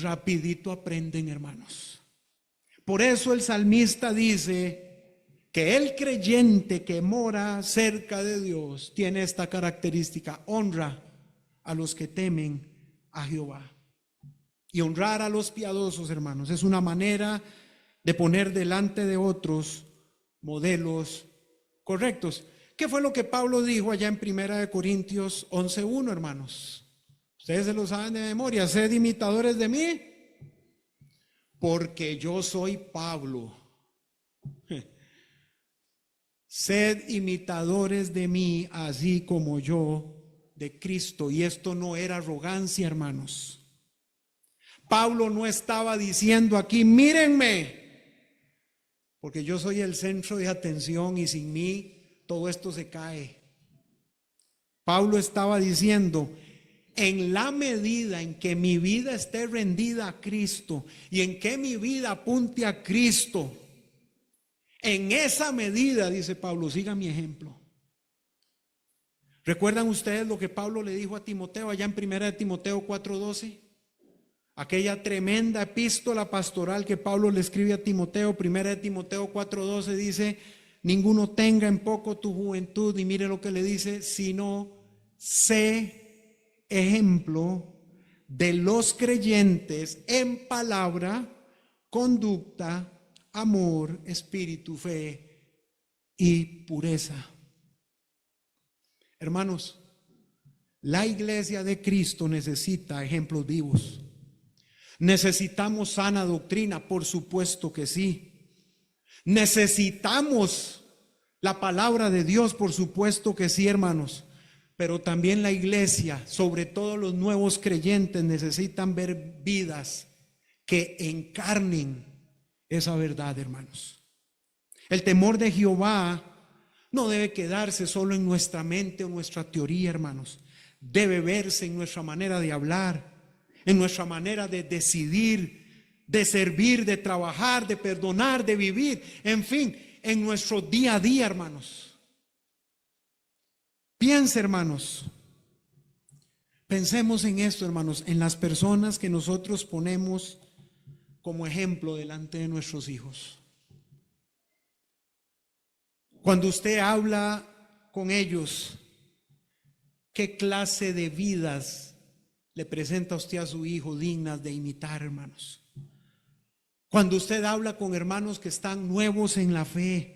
rapidito aprenden, hermanos. Por eso el salmista dice que el creyente que mora cerca de Dios tiene esta característica: honra a los que temen a Jehová. Y honrar a los piadosos, hermanos, es una manera de poner delante de otros modelos correctos. ¿Qué fue lo que Pablo dijo allá en 1 Corintios 11:1, hermanos? Ustedes se lo saben de memoria. Sed imitadores de mí, porque yo soy Pablo. Sed imitadores de mí, así como yo de Cristo. Y esto no era arrogancia, hermanos. Pablo no estaba diciendo aquí, mírenme, porque yo soy el centro de atención y sin mí todo esto se cae. Pablo estaba diciendo, en la medida en que mi vida esté rendida a Cristo y en que mi vida apunte a Cristo, en esa medida, dice Pablo, siga mi ejemplo. ¿Recuerdan ustedes lo que Pablo le dijo a Timoteo allá en 1 Timoteo 4:12? Aquella tremenda epístola pastoral que Pablo le escribe a Timoteo, 1 Timoteo 4:12 dice, ninguno tenga en poco tu juventud, y mire lo que le dice, sino sé ejemplo de los creyentes en palabra, conducta, amor, espíritu, fe y pureza. Hermanos, la iglesia de Cristo necesita ejemplos vivos. ¿Necesitamos sana doctrina? Por supuesto que sí. ¿Necesitamos la palabra de Dios? Por supuesto que sí, hermanos. Pero también la iglesia, sobre todo los nuevos creyentes, necesitan ver vidas que encarnen esa verdad, hermanos. El temor de Jehová no debe quedarse solo en nuestra mente o nuestra teoría, hermanos. Debe verse en nuestra manera de hablar, en nuestra manera de decidir, de servir, de trabajar, de perdonar, de vivir, en fin, en nuestro día a día, hermanos. Piense, hermanos, pensemos en esto, hermanos, en las personas que nosotros ponemos como ejemplo delante de nuestros hijos. Cuando usted habla con ellos, ¿qué clase de vidas le presenta usted a su hijo dignas de imitar, hermanos? Cuando usted habla con hermanos que están nuevos en la fe,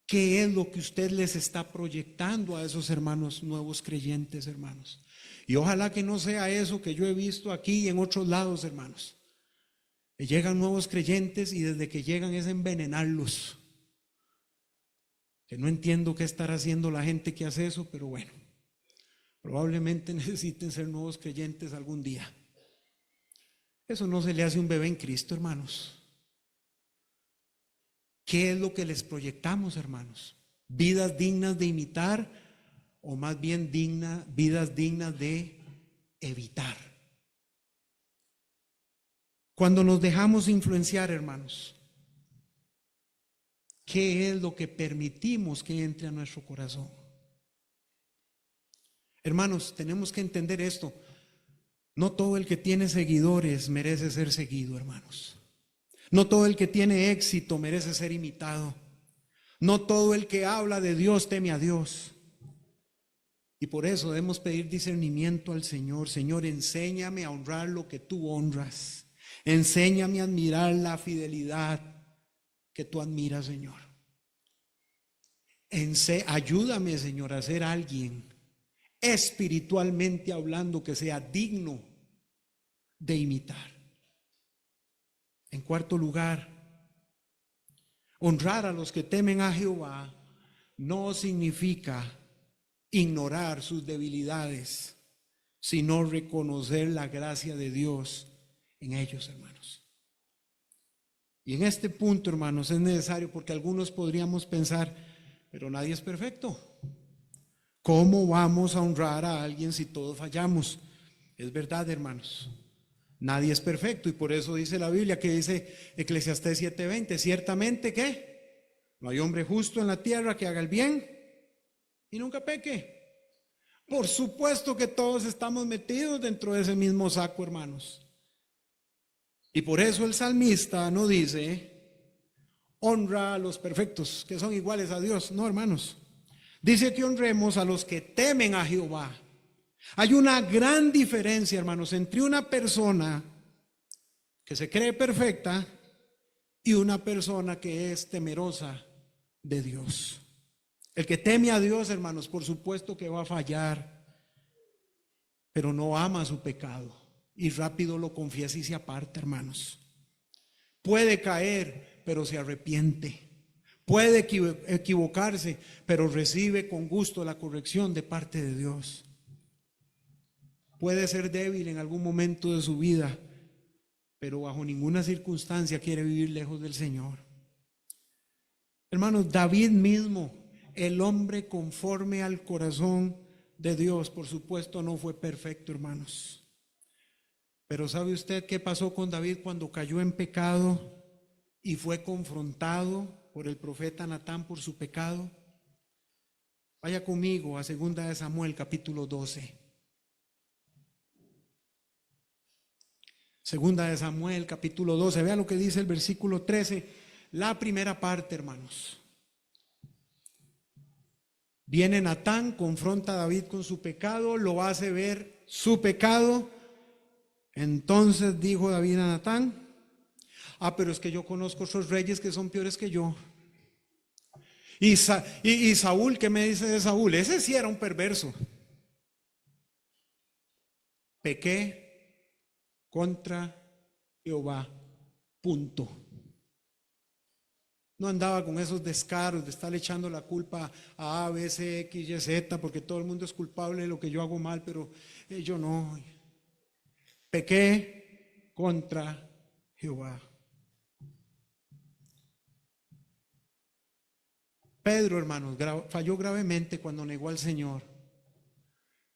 ¿qué es lo que usted les está proyectando a esos hermanos nuevos creyentes, hermanos? Y ojalá que no sea eso que yo he visto aquí y en otros lados, hermanos. Que llegan nuevos creyentes y desde que llegan es envenenarlos. Que no entiendo qué estará haciendo la gente que hace eso, pero bueno, probablemente necesiten ser nuevos creyentes algún día. Eso no se le hace a un bebé en Cristo, hermanos. ¿Qué es lo que les proyectamos, hermanos? ¿Vidas dignas de imitar o más bien vidas dignas de evitar? Cuando nos dejamos influenciar, hermanos, ¿qué es lo que permitimos que entre a nuestro corazón? Hermanos, tenemos que entender esto. No todo el que tiene seguidores merece ser seguido, hermanos. No todo el que tiene éxito merece ser imitado. No todo el que habla de Dios teme a Dios. Y por eso debemos pedir discernimiento al Señor. Señor, enséñame a honrar lo que tú honras. Enséñame a admirar la fidelidad que tú admiras, Señor. Ayúdame, Señor, a ser alguien espiritualmente hablando que sea digno de imitar. En cuarto lugar, honrar a los que temen a Jehová no significa ignorar sus debilidades, sino reconocer la gracia de Dios en ellos, hermanos. Y en este punto, hermanos, es necesario, porque algunos podríamos pensar, pero nadie es perfecto. ¿Cómo vamos a honrar a alguien si todos fallamos? Es verdad, hermanos. Nadie es perfecto, y por eso dice la Biblia, que dice Eclesiastés 7:20, ciertamente que no hay hombre justo en la tierra que haga el bien y nunca peque. Por supuesto que todos estamos metidos dentro de ese mismo saco, hermanos. Y por eso el salmista no dice honra a los perfectos que son iguales a Dios. No, hermanos. Dice que honremos a los que temen a Jehová. Hay una gran diferencia, hermanos, entre una persona que se cree perfecta y una persona que es temerosa de Dios. El que teme a Dios, hermanos, por supuesto que va a fallar, pero no ama su pecado y rápido lo confiesa y se aparta, hermanos. Puede caer, pero se arrepiente. Puede equivocarse, pero recibe con gusto la corrección de parte de Dios. Puede ser débil en algún momento de su vida, pero bajo ninguna circunstancia quiere vivir lejos del Señor. Hermanos, David mismo, el hombre conforme al corazón de Dios, por supuesto no fue perfecto, hermanos. Pero ¿sabe usted qué pasó con David cuando cayó en pecado y fue confrontado por el profeta Natán por su pecado? Vaya conmigo a 2 de Samuel capítulo 12. 2 de Samuel capítulo 12. Vea lo que dice el versículo 13, la primera parte, hermanos. Viene Natán, confronta a David con su pecado, lo hace ver su pecado. Entonces dijo David a Natán: pero es que yo conozco otros reyes que son peores que yo. Y Saúl, ¿qué me dice de Saúl? Ese sí era un perverso. Pequé contra Jehová, punto. No andaba con esos descaros de estar echando la culpa a A, B, C, X, Y, Z, porque todo el mundo es culpable de lo que yo hago mal, pero yo no. Pequé contra Jehová. Pedro, hermanos, falló gravemente cuando negó al Señor.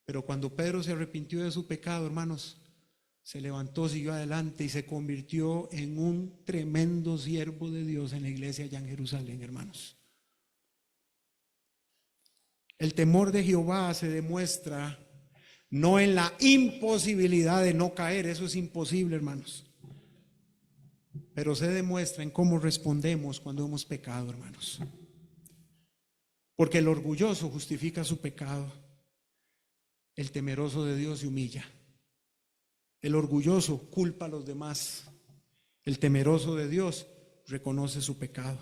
Pero cuando Pedro se arrepintió de su pecado, hermanos, se levantó, siguió adelante y se convirtió en un tremendo siervo de Dios en la iglesia allá en Jerusalén, hermanos. El temor de Jehová se demuestra no en la imposibilidad de no caer, eso es imposible, hermanos, pero se demuestra en cómo respondemos cuando hemos pecado, hermanos. Porque el orgulloso justifica su pecado, el temeroso de Dios se humilla. El orgulloso culpa a los demás, el temeroso de Dios reconoce su pecado.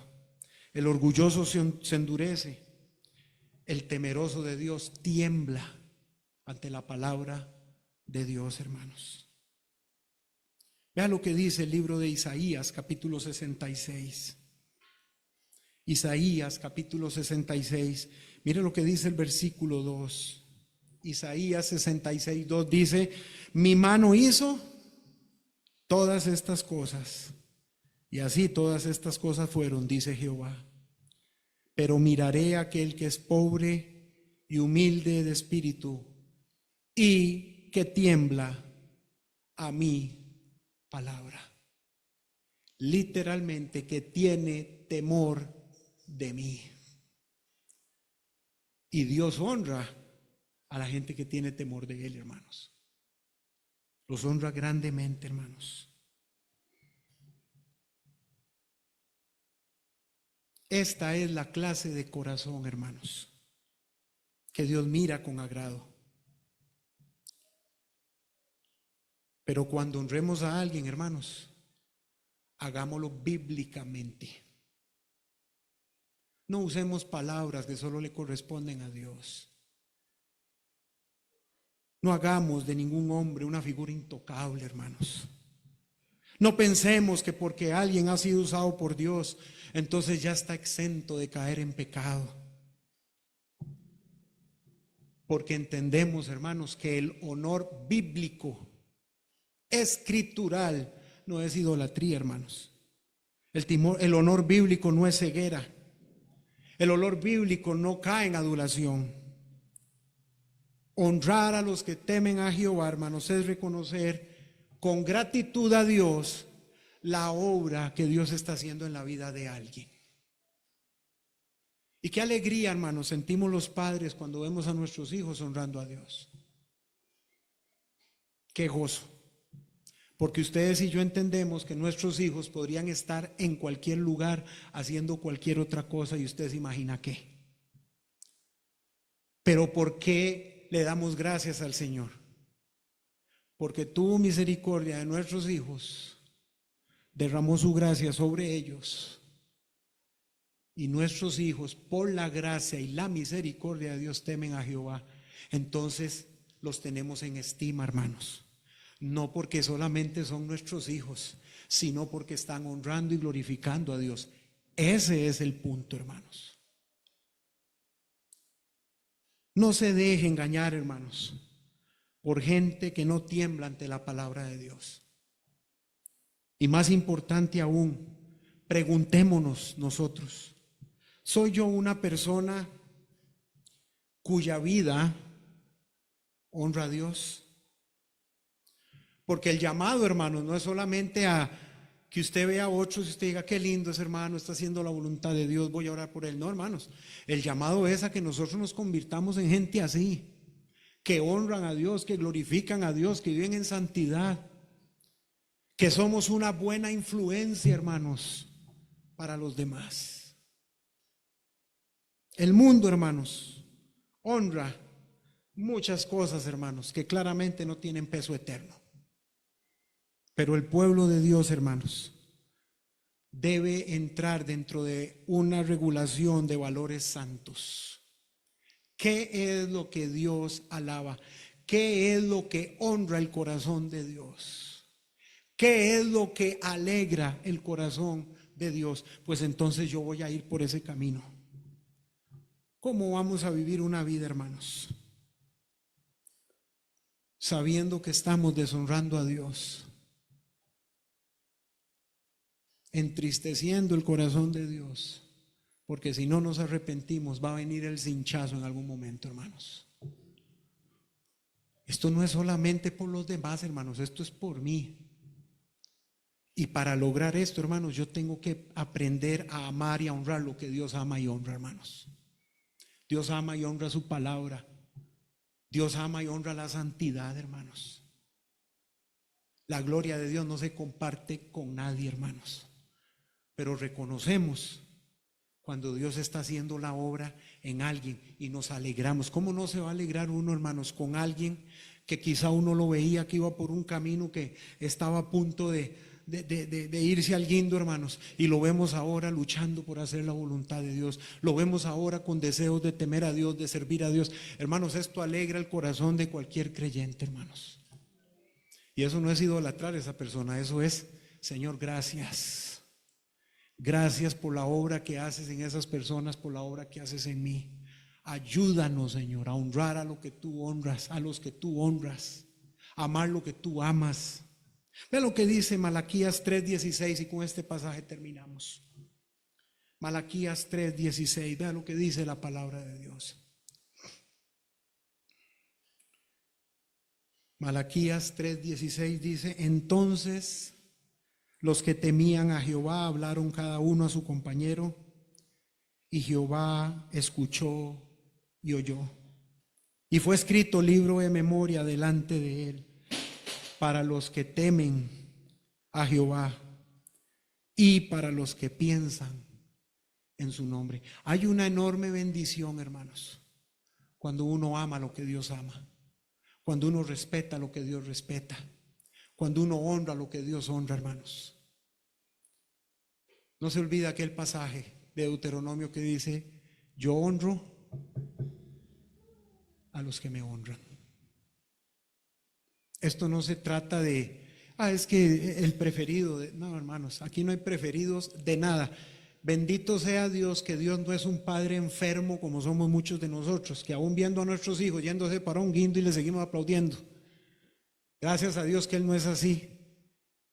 El orgulloso se endurece, el temeroso de Dios tiembla ante la palabra de Dios, hermanos. Vea lo que dice el libro de Isaías, capítulo 66. Isaías, capítulo 66. Mire lo que dice el versículo 2. Isaías 66, 2 dice: mi mano hizo todas estas cosas, y así todas estas cosas fueron, dice Jehová. Pero miraré a aquel que es pobre y humilde de espíritu, y que tiembla a mi palabra. Literalmente, que tiene temor de mí. Y Dios honra a la gente que tiene temor de Él, hermanos. Los honra grandemente, hermanos. Esta es la clase de corazón, hermanos, que Dios mira con agrado. Pero cuando honremos a alguien, hermanos, hagámoslo bíblicamente. No usemos palabras que solo le corresponden a Dios. No hagamos de ningún hombre una figura intocable, hermanos. No pensemos que porque alguien ha sido usado por Dios, entonces ya está exento de caer en pecado. Porque entendemos, hermanos, que el honor bíblico, escritural, no es idolatría, hermanos. El honor bíblico no es ceguera. El honor bíblico no cae en adulación. Honrar a los que temen a Jehová, hermanos, es reconocer con gratitud a Dios la obra que Dios está haciendo en la vida de alguien. Y qué alegría, hermanos, sentimos los padres cuando vemos a nuestros hijos honrando a Dios. Qué gozo. Porque ustedes y yo entendemos que nuestros hijos podrían estar en cualquier lugar haciendo cualquier otra cosa, y usted se imagina qué. Pero ¿por qué le damos gracias al Señor? Porque tuvo misericordia de nuestros hijos, derramó su gracia sobre ellos, y nuestros hijos, por la gracia y la misericordia de Dios, temen a Jehová. Entonces los tenemos en estima, hermanos. No porque solamente son nuestros hijos, sino porque están honrando y glorificando a Dios. Ese es el punto, hermanos. No se deje engañar, hermanos, por gente que no tiembla ante la palabra de Dios. Y más importante aún, preguntémonos nosotros: ¿soy yo una persona cuya vida honra a Dios? Porque el llamado, hermanos, no es solamente a que usted vea a otros y usted diga: qué lindo ese hermano, está haciendo la voluntad de Dios, voy a orar por él. No, hermanos, el llamado es a que nosotros nos convirtamos en gente así, que honran a Dios, que glorifican a Dios, que viven en santidad, que somos una buena influencia, hermanos, para los demás. El mundo, hermanos, honra muchas cosas, hermanos, que claramente no tienen peso eterno. Pero el pueblo de Dios, hermanos, debe entrar dentro de una regulación de valores santos. ¿Qué es lo que Dios alaba? ¿Qué es lo que honra el corazón de Dios? ¿Qué es lo que alegra el corazón de Dios? Pues entonces yo voy a ir por ese camino. ¿Cómo vamos a vivir una vida, hermanos? Sabiendo que estamos deshonrando a Dios, entristeciendo el corazón de Dios, porque si no nos arrepentimos va a venir el cinchazo en algún momento, hermanos. Esto no es solamente por los demás, hermanos, esto es por mí. Y para lograr esto, hermanos, yo tengo que aprender a amar y a honrar lo que Dios ama y honra, hermanos. Dios ama y honra su palabra. Dios ama y honra la santidad, hermanos. La gloria de Dios no se comparte con nadie, hermanos. Pero reconocemos cuando Dios está haciendo la obra en alguien y nos alegramos. ¿Cómo no se va a alegrar uno, hermanos, con alguien que quizá uno lo veía que iba por un camino que estaba a punto de irse al guindo, hermanos, y lo vemos ahora luchando por hacer la voluntad de Dios? Lo vemos ahora con deseos de temer a Dios, de servir a Dios. Hermanos, esto alegra el corazón de cualquier creyente, hermanos. Y eso no es idolatrar a esa persona, eso es: Señor, gracias. Gracias por la obra que haces en esas personas, por la obra que haces en mí. Ayúdanos, Señor, a honrar a lo que tú honras, a los que tú honras, a amar lo que tú amas. Ve lo que dice Malaquías 3:16, y con este pasaje terminamos. Malaquías 3:16, vea lo que dice la palabra de Dios. Malaquías 3:16 dice: entonces los que temían a Jehová hablaron cada uno a su compañero, y Jehová escuchó y oyó. Y fue escrito libro de memoria delante de él para los que temen a Jehová y para los que piensan en su nombre. Hay una enorme bendición, hermanos, cuando uno ama lo que Dios ama, cuando uno respeta lo que Dios respeta, cuando uno honra lo que Dios honra, hermanos. No se olvida aquel pasaje de Deuteronomio que dice: yo honro a los que me honran. Esto no se trata de, es que el preferido. No, hermanos, aquí no hay preferidos de nada. Bendito sea Dios, que Dios no es un padre enfermo como somos muchos de nosotros, que aún viendo a nuestros hijos yéndose para un guindo y le seguimos aplaudiendo. Gracias a Dios que Él no es así,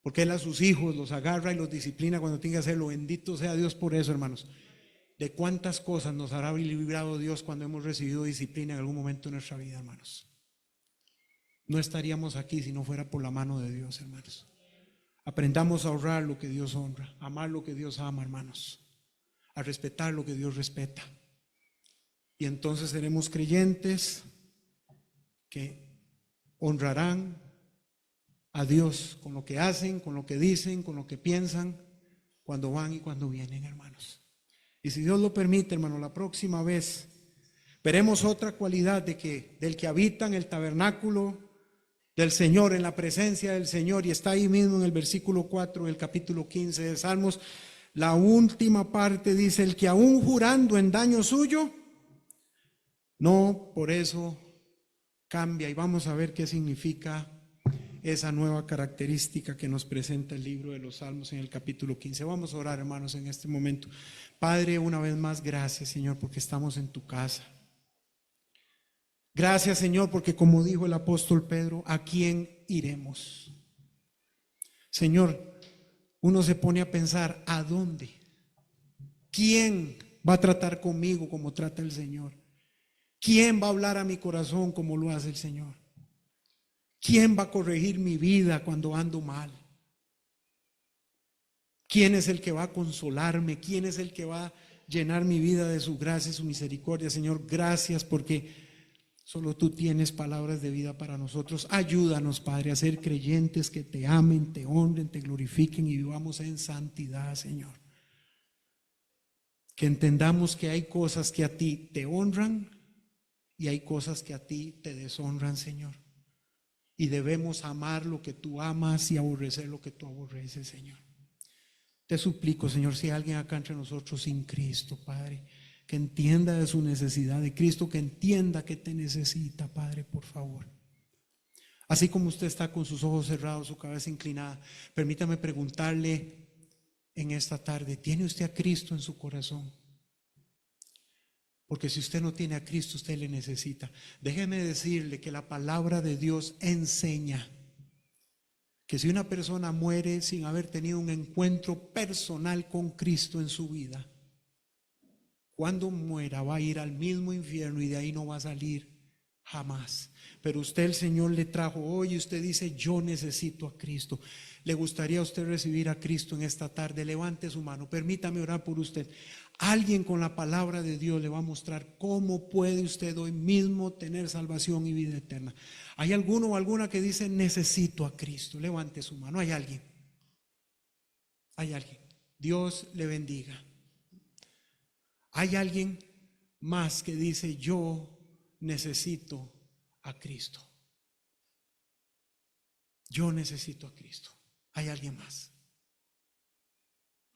porque Él a sus hijos los agarra y los disciplina cuando tiene que hacerlo. Bendito sea Dios por eso, hermanos. De cuántas cosas nos hará librado Dios cuando hemos recibido disciplina en algún momento de nuestra vida, hermanos. No estaríamos aquí si no fuera por la mano de Dios, hermanos. Aprendamos a honrar lo que Dios honra, a amar lo que Dios ama, hermanos, a respetar lo que Dios respeta. Y entonces seremos creyentes que honrarán a Dios con lo que hacen, con lo que dicen, con lo que piensan, cuando van y cuando vienen, hermanos. Y si Dios lo permite, hermano, la próxima vez Veremos otra cualidad del que habita en el tabernáculo del Señor, en la presencia del Señor, y está ahí mismo en el versículo 4 del capítulo 15 de Salmos. La última parte dice: el que aún jurando en daño suyo, no por eso cambia. Y vamos a ver qué significa esa nueva característica que nos presenta el libro de los Salmos en el capítulo 15. Vamos a orar, hermanos, en este momento. Padre, una vez más, gracias, Señor, porque estamos en tu casa. Gracias, Señor, porque como dijo el apóstol Pedro, ¿a quién iremos? Señor, uno se pone a pensar, ¿a dónde? ¿Quién va a tratar conmigo como trata el Señor? ¿Quién va a hablar a mi corazón como lo hace el Señor? ¿Quién va a corregir mi vida cuando ando mal? ¿Quién es el que va a consolarme? ¿Quién es el que va a llenar mi vida de su gracia y su misericordia? Señor, gracias porque solo tú tienes palabras de vida para nosotros. Ayúdanos, Padre, a ser creyentes que te amen, te honren, te glorifiquen y vivamos en santidad, Señor. Que entendamos que hay cosas que a ti te honran y hay cosas que a ti te deshonran, Señor. Y debemos amar lo que tú amas y aborrecer lo que tú aborreces, Señor. Te suplico, Señor, si hay alguien acá entre nosotros sin Cristo, Padre, que entienda de su necesidad de Cristo, que entienda que te necesita, Padre, por favor. Así como usted está con sus ojos cerrados, su cabeza inclinada, permítame preguntarle en esta tarde, ¿tiene usted a Cristo en su corazón? Porque si usted no tiene a Cristo, usted le necesita. Déjeme decirle que la palabra de Dios enseña que si una persona muere sin haber tenido un encuentro personal con Cristo en su vida, cuando muera va a ir al mismo infierno y de ahí no va a salir jamás. Pero usted, el Señor le trajo hoy y usted dice: yo necesito a Cristo. ¿Le gustaría a usted recibir a Cristo en esta tarde? Levante su mano, permítame orar por usted. Alguien con la palabra de Dios le va a mostrar cómo puede usted hoy mismo tener salvación y vida eterna. ¿Hay alguno o alguna que dice: necesito a Cristo? Levante su mano. ¿Hay alguien? ¿Hay alguien? Dios le bendiga. ¿Hay alguien más que dice: yo necesito a Cristo? Yo necesito a Cristo. ¿Hay alguien más?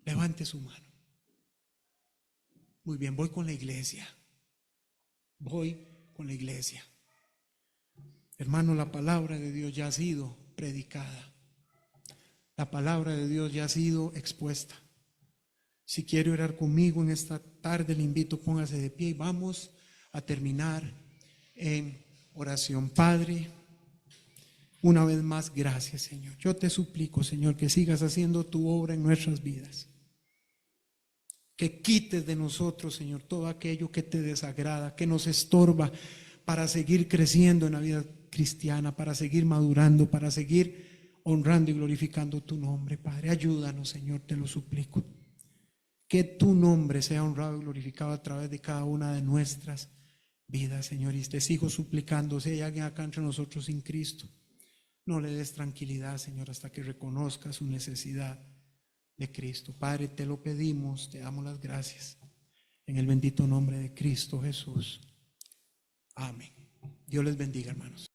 Levante su mano. Muy bien, voy con la iglesia. Voy con la iglesia. Hermano, la palabra de Dios ya ha sido predicada. La palabra de Dios ya ha sido expuesta. Si quiere orar conmigo en esta tarde, le invito, póngase de pie y vamos a terminar en oración. Padre, una vez más, gracias, Señor. Yo te suplico, Señor, que sigas haciendo tu obra en nuestras vidas. Que quites de nosotros, Señor, todo aquello que te desagrada, que nos estorba para seguir creciendo en la vida cristiana, para seguir madurando, para seguir honrando y glorificando tu nombre, Padre. Ayúdanos, Señor, te lo suplico. Que tu nombre sea honrado y glorificado a través de cada una de nuestras vidas, Señor. Y te sigo suplicando, si hay alguien acá entre nosotros sin Cristo, no le des tranquilidad, Señor, hasta que reconozca su necesidad de Cristo. Padre, te lo pedimos, te damos las gracias. En el bendito nombre de Cristo Jesús. Amén. Dios les bendiga, hermanos.